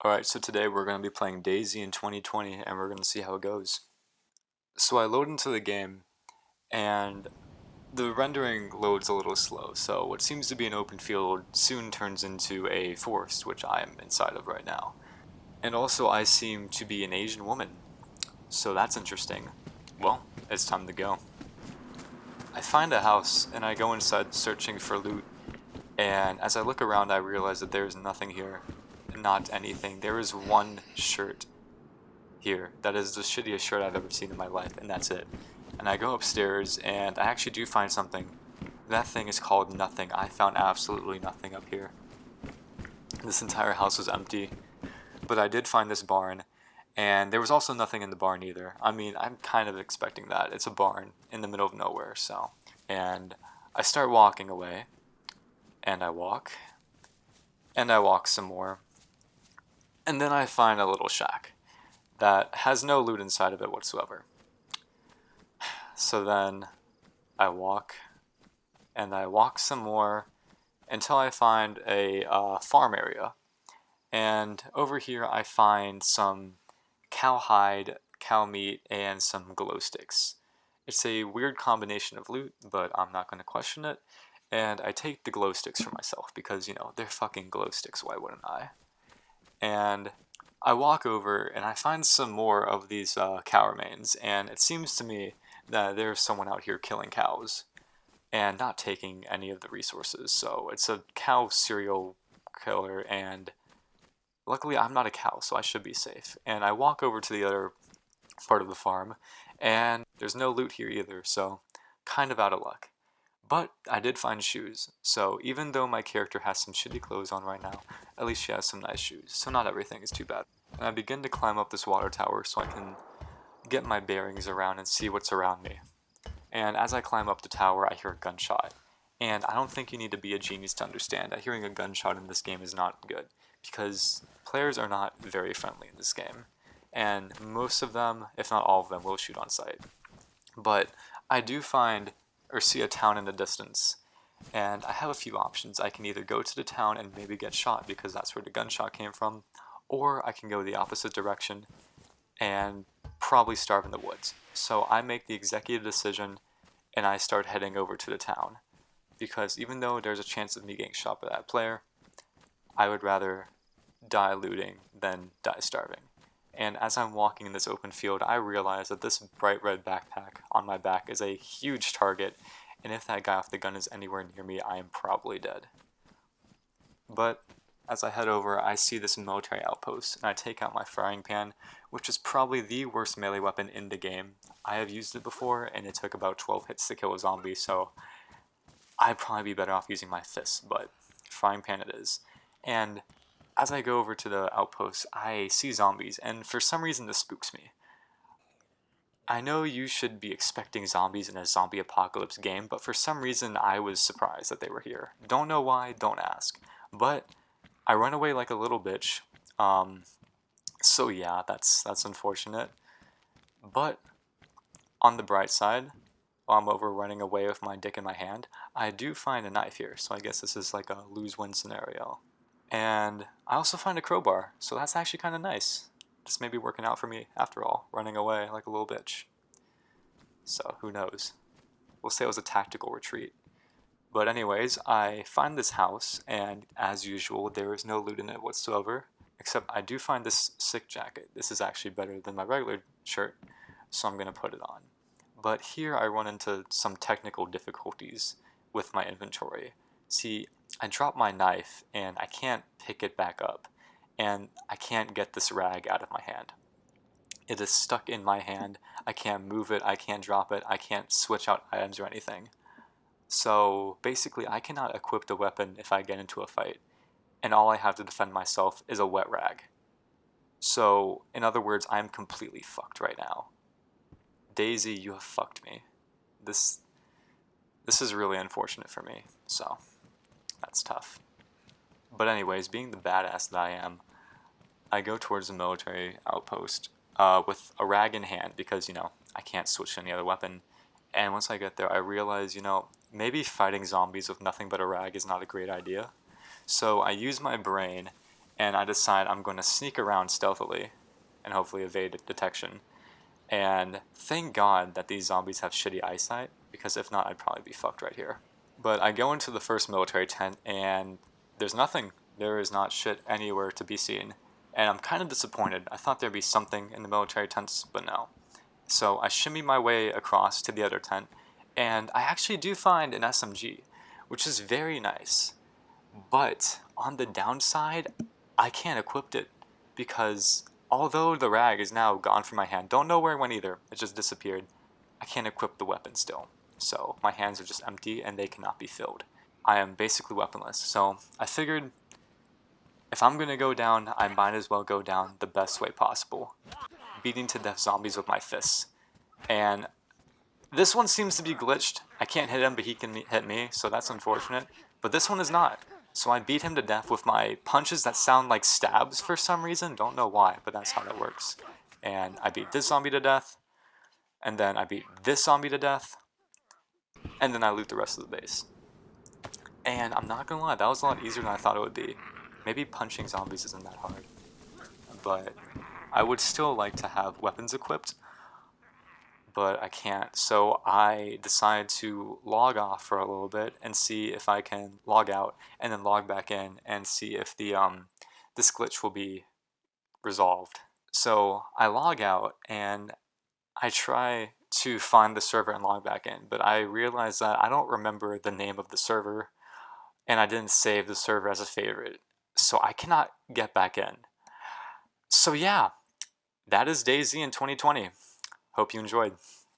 Alright, so today we're going to be playing dayz in 2020 and we're going to see how it goes. So I load into the game and the rendering loads a little slow, so what seems to be an open field soon turns into a forest, which I am inside of right now. And also I seem to be an Asian woman, so that's interesting. Well, it's time to go. I find a house and I go inside searching for loot, and as I look around I realize that there's nothing here. Not anything. There is one shirt here. That is the shittiest shirt I've ever seen in my life, and that's it. And I go upstairs, and I actually do find something. That thing is called nothing. I found absolutely nothing up here. This entire house was empty, but I did find this barn, and there was also nothing in the barn either. I mean, I'm kind of expecting that. It's a barn in the middle of nowhere, so. And I start walking away, and I walk, and I walk some more, and then I find a little shack that has no loot inside of it whatsoever. So then I walk and I walk some more until I find a farm area. And over here I find some cowhide, cow meat, and some glow sticks. It's a weird combination of loot, but I'm not going to question it. And I take the glow sticks for myself because, you know, they're fucking glow sticks, why wouldn't I? And I walk over and I find some more of these cow remains, and it seems to me that there's someone out here killing cows and not taking any of the resources. So it's a cow serial killer, and luckily I'm not a cow, so I should be safe. And I walk over to the other part of the farm, and there's no loot here either, so kind of out of luck. But I did find shoes, so even though my character has some shitty clothes on right now, at least she has some nice shoes, so not everything is too bad. And I begin to climb up this water tower so I can get my bearings around and see what's around me. And as I climb up the tower, I hear a gunshot. And I don't think you need to be a genius to understand that hearing a gunshot in this game is not good, because players are not very friendly in this game. And most of them, if not all of them, will shoot on sight. But I do find or see a town in the distance, and I have a few options. I can either go to the town and maybe get shot because that's where the gunshot came from, or I can go the opposite direction and probably starve in the woods. So I make the executive decision and I start heading over to the town, because even though there's a chance of me getting shot by that player, I would rather die looting than die starving. And as I'm walking in this open field, I realize that this bright red backpack on my back is a huge target, and if that guy off the gun is anywhere near me, I am probably dead. But as I head over, I see this military outpost, and I take out my frying pan, which is probably the worst melee weapon in the game. I have used it before, and it took about 12 hits to kill a zombie, so I'd probably be better off using my fists, but frying pan it is. And as I go over to the outpost, I see zombies, and for some reason this spooks me. I know you should be expecting zombies in a zombie apocalypse game, but for some reason I was surprised that they were here. Don't know why, don't ask. But I run away like a little bitch. So yeah, that's unfortunate. But on the bright side, while I'm over running away with my dick in my hand, I do find a knife here, so I guess this is like a lose-win scenario. And I also find a crowbar, so that's actually kind of nice. Just maybe working out for me after all, running away like a little bitch. So who knows? We'll say it was a tactical retreat. But anyways, I find this house, and as usual, there is no loot in it whatsoever, except I do find this sick jacket. This is actually better than my regular shirt, so I'm going to put it on. But here I run into some technical difficulties with my inventory. See, I drop my knife and I can't pick it back up, and I can't get this rag out of my hand. It is stuck in my hand. I can't move it, I can't drop it, I can't switch out items or anything. So basically I cannot equip the weapon if I get into a fight, and all I have to defend myself is a wet rag. So in other words, I am completely fucked right now. dayz, you have fucked me. This is really unfortunate for me, so that's tough. But anyways, being the badass that I am, I go towards the military outpost with a rag in hand because, you know, I can't switch to any other weapon. And once I get there, I realize, you know, maybe fighting zombies with nothing but a rag is not a great idea. So I use my brain and I decide I'm going to sneak around stealthily and hopefully evade detection. And thank God that these zombies have shitty eyesight, because if not, I'd probably be fucked right here. But I go into the first military tent, and there's nothing. There is not shit anywhere to be seen. And I'm kind of disappointed. I thought there'd be something in the military tents, but no. So I shimmy my way across to the other tent, and I actually do find an SMG, which is very nice. But on the downside, I can't equip it, because although the rag is now gone from my hand, don't know where it went either, it just disappeared, I can't equip the weapon still. So my hands are just empty and they cannot be filled. I am basically weaponless, so I figured if I'm gonna go down, I might as well go down the best way possible, beating to death zombies with my fists. And this one seems to be glitched. I can't hit him, but he can hit me, so that's unfortunate. But this one is not. So I beat him to death with my punches that sound like stabs for some reason. Don't know why, but that's how that works. And I beat this zombie to death, and then I beat this zombie to death, and then I loot the rest of the base. And I'm not gonna lie, that was a lot easier than I thought it would be. Maybe punching zombies isn't that hard, but I would still like to have weapons equipped, but I can't. So I decide to log off for a little bit and see if I can log out, and then log back in and see if this glitch will be resolved. So I log out and I try to find the server and log back in, but I realize that I don't remember the name of the server, and I didn't save the server as a favorite, so I cannot get back in. So yeah, that is dayz in 2020. Hope you enjoyed.